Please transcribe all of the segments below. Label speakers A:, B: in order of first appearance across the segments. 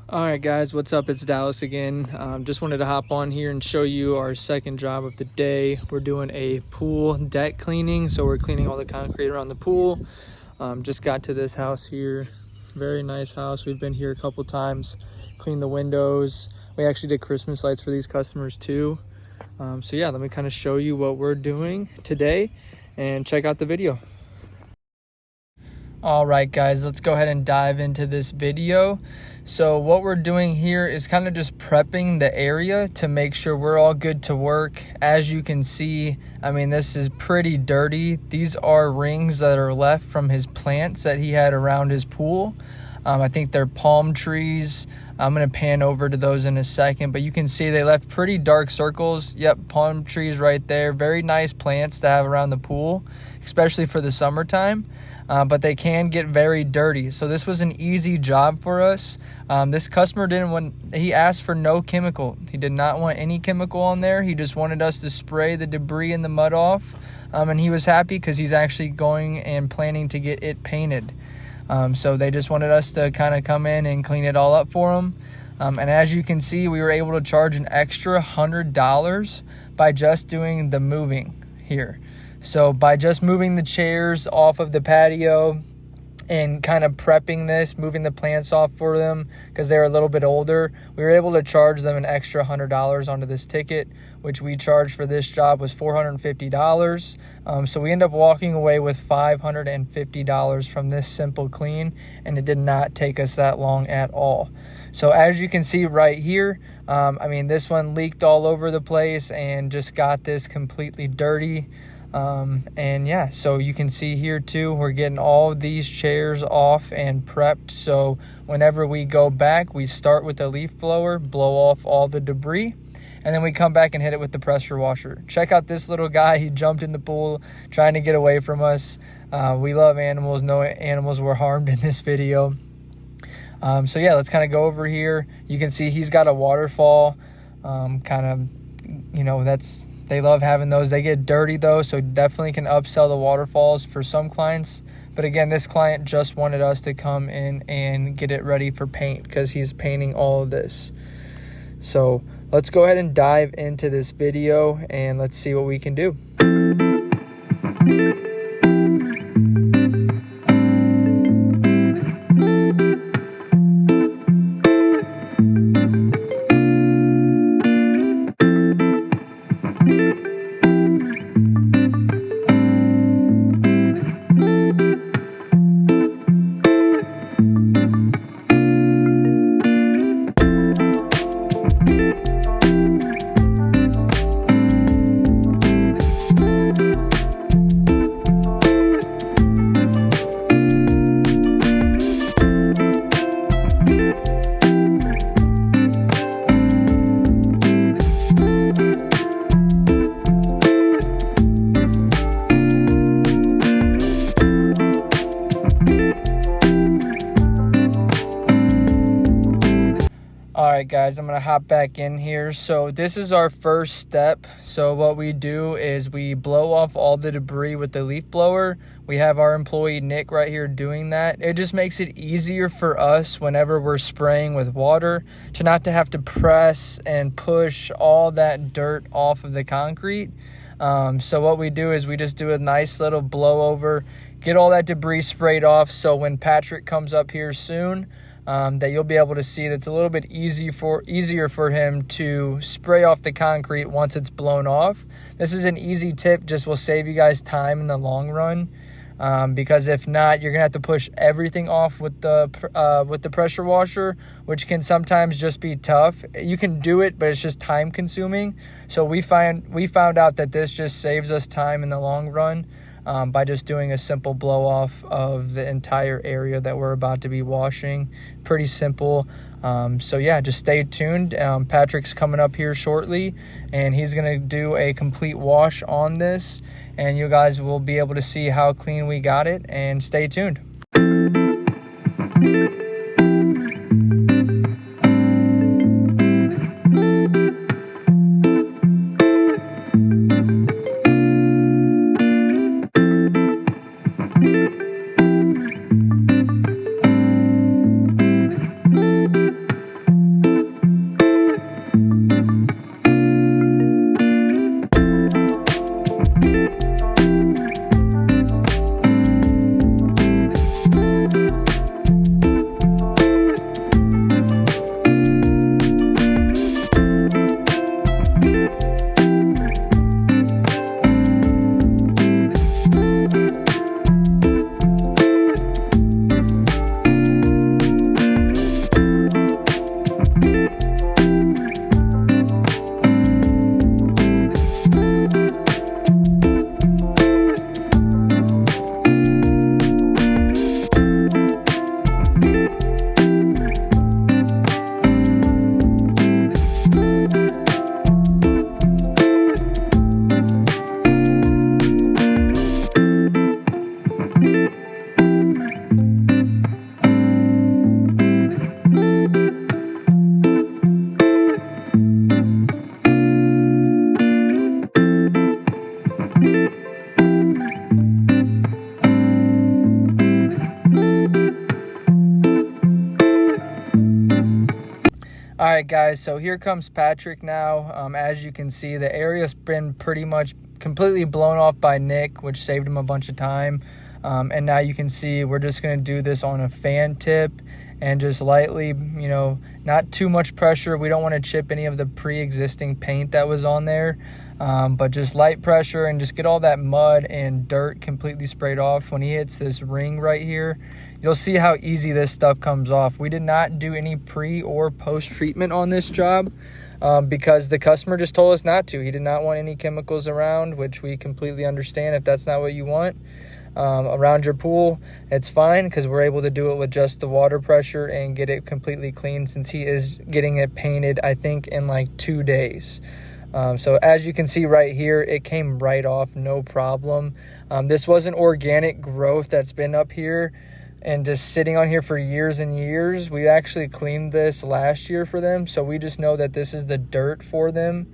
A: All right, guys, what's up? It's Dallas again. Just wanted to hop on here and show you our second job of the day. We're doing a pool deck cleaning, so we're cleaning all the concrete around the pool. Just got to this house here. Very nice house. We've been here a couple times, cleaned the windows. We actually did Christmas lights for these customers too. So yeah, let me kind of show you what we're doing today and check out the video. All right, guys, let's go ahead and dive into this video. So what we're doing here is kind of just prepping the area to make sure we're all good to work. As you can see, I mean, this is pretty dirty. These are rings that are left from his plants that he had around his pool. I think they're palm trees. I'm gonna pan over to those in a second, but you can see they left pretty dark circles. Yep, palm trees right there. Very nice plants to have around the pool, especially for the summertime. But they can get very dirty. So this was an easy job for us. This customer he asked for no chemical. He did not want any chemical on there. He just wanted us to spray the debris and the mud off. And he was happy because he's actually going and planning to get it painted. So they just wanted us to kind of come in and clean it all up for them. And as you can see, we were able to charge an extra $100 by just doing the moving here. So by just moving the chairs off of the patio and kind of prepping this, moving the plants off for them because they're a little bit older, we were able to charge them an extra $100 onto this ticket, which we charged for this job was $450. So we end up walking away with $550 from this simple clean, and it did not take us that long at all. So as you can see right here, I mean, this one leaked all over the place and just got this completely dirty. And yeah, so you can see here too, we're getting all of these chairs off and prepped. So whenever we go back, we start with the leaf blower, blow off all the debris, and then we come back and hit it with the pressure washer. Check out this little guy. He jumped in the pool trying to get away from us. We love animals. No animals were harmed in this video. So yeah, let's kind of go over here. You can see he's got a waterfall, kind of, you know, they love having those. They get dirty though, so definitely can upsell the waterfalls for some clients. But again, this client just wanted us to come in and get it ready for paint because he's painting all of this. So let's go ahead and dive into this video and let's see what we can do. Alright guys, I'm going to hop back in here. So this is our first step. So what we do is we blow off all the debris with the leaf blower. We have our employee Nick right here doing that. It just makes it easier for us whenever we're spraying with water to not to have to press and push all that dirt off of the concrete. So what we do is we just do a nice little blow over, get all that debris sprayed off, so when Patrick comes up here soon, that you'll be able to see that's a little bit easier for him to spray off the concrete once it's blown off. This is an easy tip, just will save you guys time in the long run, because if not, you're gonna have to push everything off with the pressure washer, which can sometimes just be tough. You can do it, but it's just time consuming. So we found out that this just saves us time in the long run. By just doing a simple blow off of the entire area that we're about to be washing. Pretty simple. So yeah, just stay tuned. Patrick's coming up here shortly and he's gonna do a complete wash on this, and you guys will be able to see how clean we got it, and stay tuned. All right, guys, so here comes Patrick now. As you can see, the area's been pretty much completely blown off by Nick, which saved him a bunch of time. And now you can see we're just going to do this on a fan tip and just lightly, you know, not too much pressure. We don't want to chip any of the pre-existing paint that was on there, but just light pressure and just get all that mud and dirt completely sprayed off. When he hits this ring right here, you'll see how easy this stuff comes off. We did not do any pre or post treatment on this job because the customer just told us not to. He did not want any chemicals around, which we completely understand. If that's not what you want around your pool, it's fine, because we're able to do it with just the water pressure and get it completely clean, since he is getting it painted, I think, in like 2 days. So as you can see right here, it came right off, no problem. This was an organic growth that's been up here and just sitting on here for years and years. We actually cleaned this last year for them, so we just know that this is the dirt for them.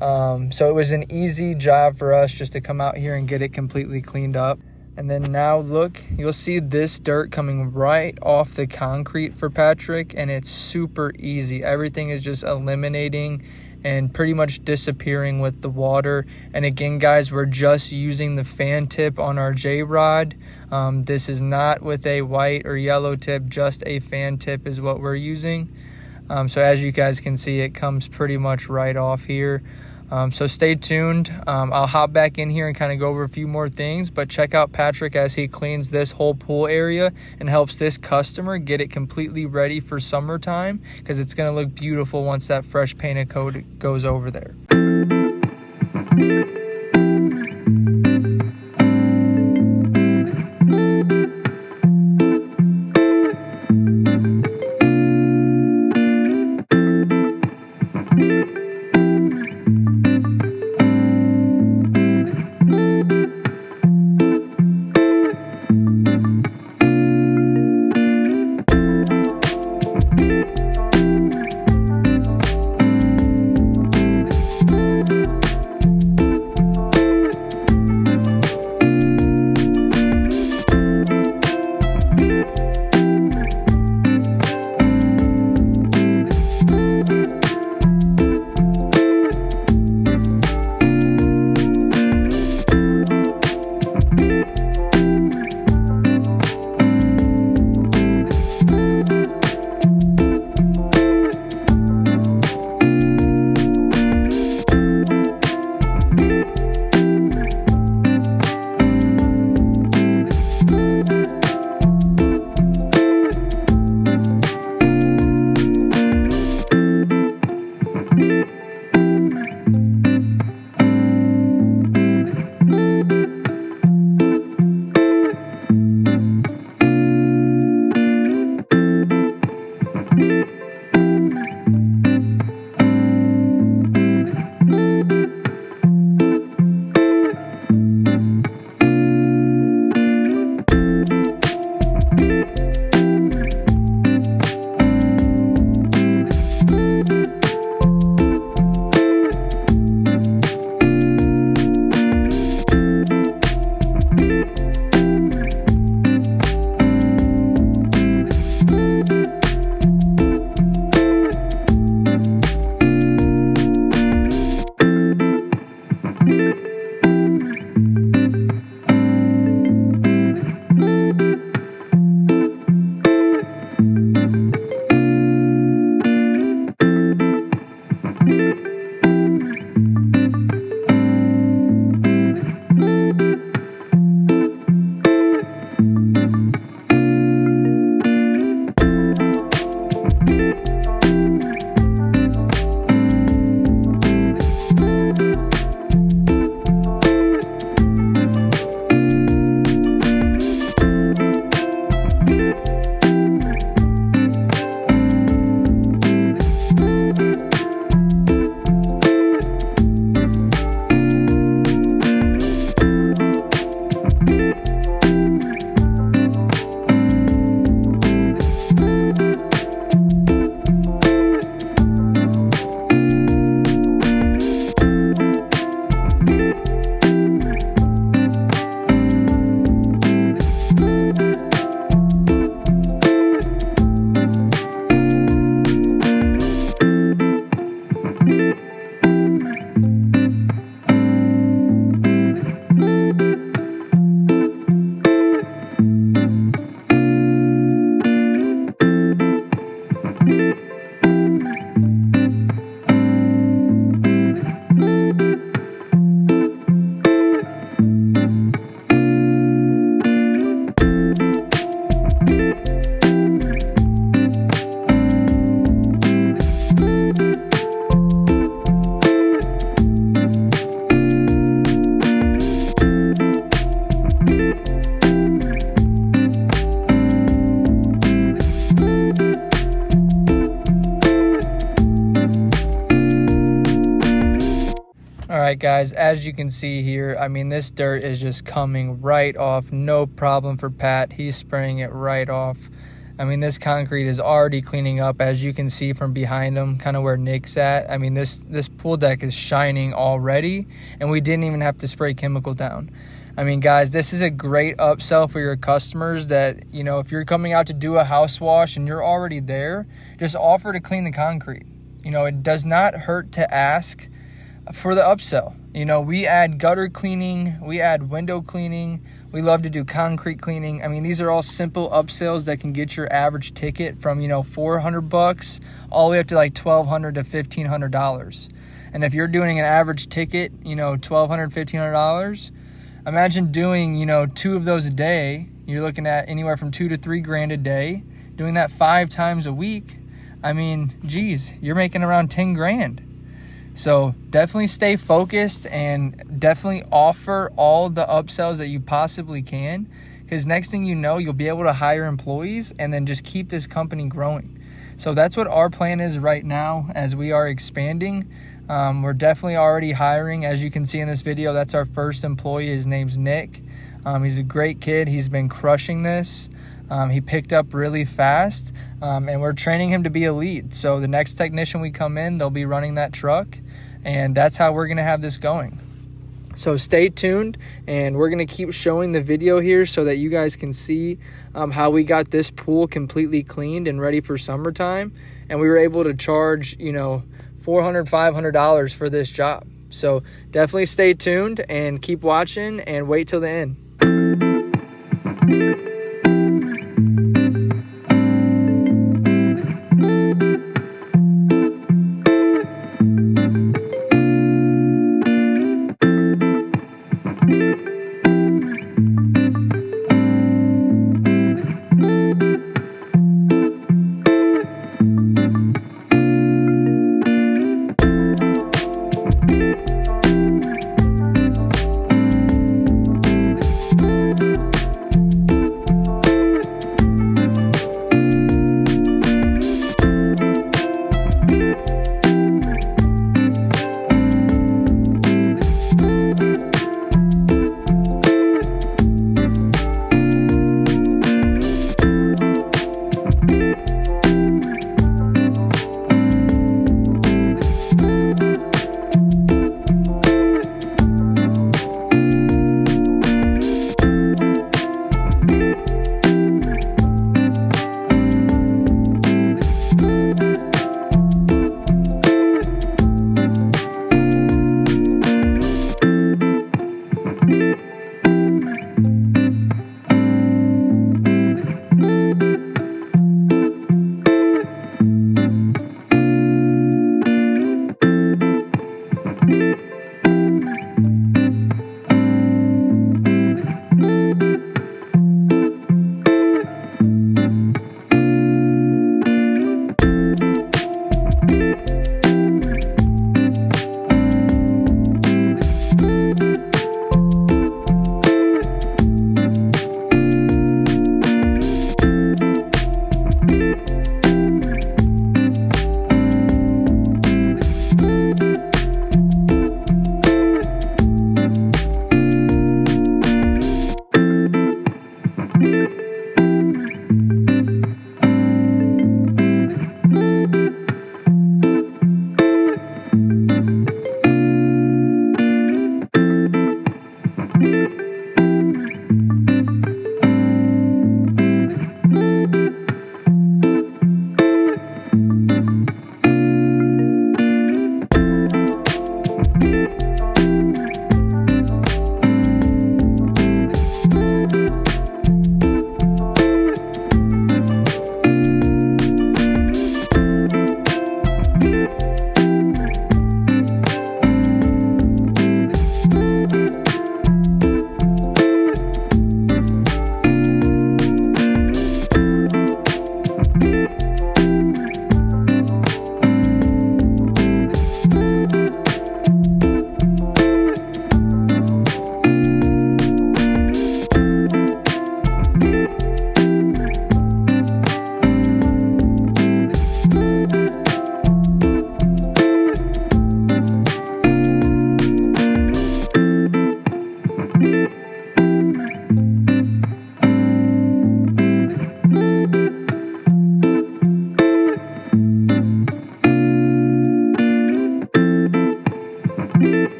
A: So it was an easy job for us just to come out here and get it completely cleaned up. And then now look, you'll see this dirt coming right off the concrete for Patrick, and it's super easy. Everything is just eliminating and pretty much disappearing with the water. And again, guys, we're just using the fan tip on our J-rod. This is not with a white or yellow tip, just a fan tip is what we're using. So as you guys can see, it comes pretty much right off here. So stay tuned. I'll hop back in here and kind of go over a few more things, but check out Patrick as he cleans this whole pool area and helps this customer get it completely ready for summertime, because it's going to look beautiful once that fresh painted coat goes over there. right, guys, as you can see here, I mean, this dirt is just coming right off. No problem for Pat. He's spraying it right off. I mean, this concrete is already cleaning up, as you can see from behind him, kind of where Nick's at. I mean, this pool deck is shining already, and we didn't even have to spray chemical down. I mean, guys, this is a great upsell for your customers that, you know, if you're coming out to do a house wash and you're already there, just offer to clean the concrete. You know, it does not hurt to ask for the upsell. You know, we add gutter cleaning, we add window cleaning, we love to do concrete cleaning. I mean, these are all simple upsells that can get your average ticket from, you know, $400 all the way up to like $1,200 to $1,500. And if you're doing an average ticket, you know, $1,200, $1,500, imagine doing, you know, 2 of those a day. You're looking at anywhere from $2 to $3 grand a day. Doing that 5 times a week, I mean, geez, you're making around 10 grand. So definitely stay focused and definitely offer all the upsells that you possibly can, because next thing you know, you'll be able to hire employees and then just keep this company growing. So that's what our plan is right now as we are expanding. We're definitely already hiring. As you can see in this video, that's our first employee. His name's Nick. He's a great kid. He's been crushing this. He picked up really fast, and we're training him to be a lead. So the next technician we come in, they'll be running that truck, and that's how we're going to have this going. So stay tuned, and we're going to keep showing the video here so that you guys can see how we got this pool completely cleaned and ready for summertime. And we were able to charge, you know, $400, $500 for this job. So definitely stay tuned and keep watching and wait till the end.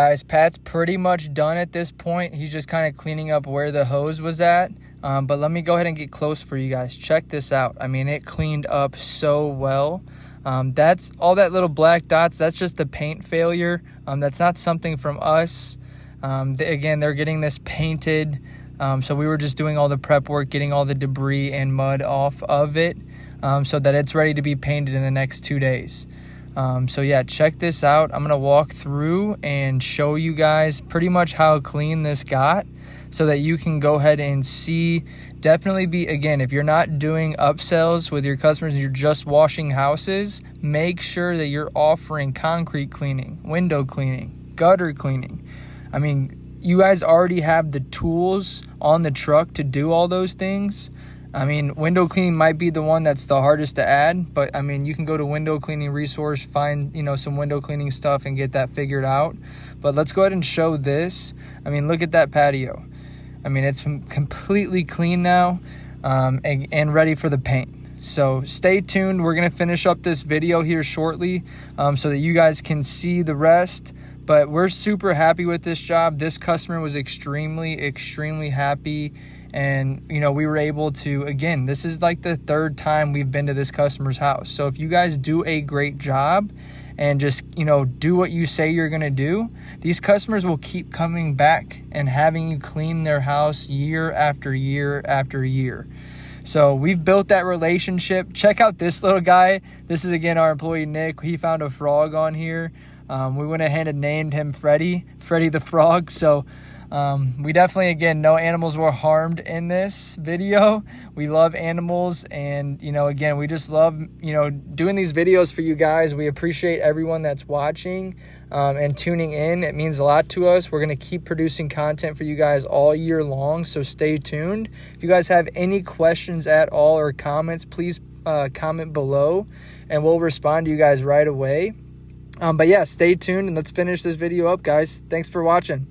A: guys, Pat's pretty much done at this point. He's just kind of cleaning up where the hose was at. But let me go ahead and get close for you guys. Check this out. I mean, it cleaned up so well. That's all that little black dots. That's just the paint failure. That's not something from us. Again, they're getting this painted. So we were just doing all the prep work, getting all the debris and mud off of it, so that it's ready to be painted in the next 2 days. So yeah, check this out. I'm gonna walk through and show you guys pretty much how clean this got, so that you can go ahead and see. Definitely be, again, if you're not doing upsells with your customers and you're just washing houses, make sure that you're offering concrete cleaning, window cleaning, gutter cleaning. I mean, you guys already have the tools on the truck to do all those things. I mean, window cleaning might be the one that's the hardest to add, but I mean, you can go to window cleaning resource, find, you know, some window cleaning stuff and get that figured out. But let's go ahead and show this. I mean, look at that patio. I mean, it's completely clean now, and ready for the paint. So stay tuned. We're going to finish up this video here shortly, so that you guys can see the rest. But we're super happy with this job. This customer was extremely happy. And, you know, we were able to, again, this is like the 3rd time we've been to this customer's house. So if you guys do a great job and just, you know, do what you say you're going to do, these customers will keep coming back and having you clean their house year after year after year. So we've built that relationship. Check out this little guy. This is, again, our employee, Nick. He found a frog on here. We went ahead and named him Freddy the frog. So we definitely, again, no animals were harmed in this video. We love animals, and, you know, again, we just love, you know, doing these videos for you guys. We appreciate everyone that's watching and tuning in. It means a lot to us. We're going to keep producing content for you guys all year long, so stay tuned. If you guys have any questions at all or comments, please comment below, and we'll respond to you guys right away. But yeah, stay tuned and let's finish this video up, guys. Thanks for watching.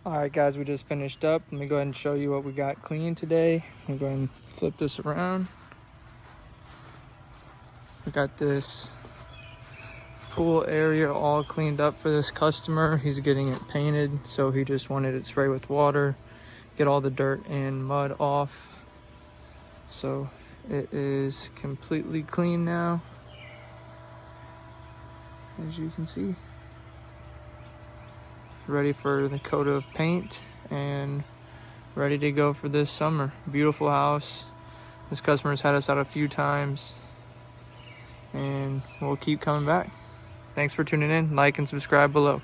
A: Alright guys, we just finished up. Let me go ahead and show you what we got clean today. Let me go ahead and flip this around. We got this pool area all cleaned up for this customer. He's getting it painted, so he just wanted it sprayed with water, get all the dirt and mud off. So it is completely clean now, as you can see. Ready for the coat of paint and ready to go for this summer. Beautiful house. This customer's had us out a few times, and we'll keep coming back. Thanks for tuning in. Like and subscribe below.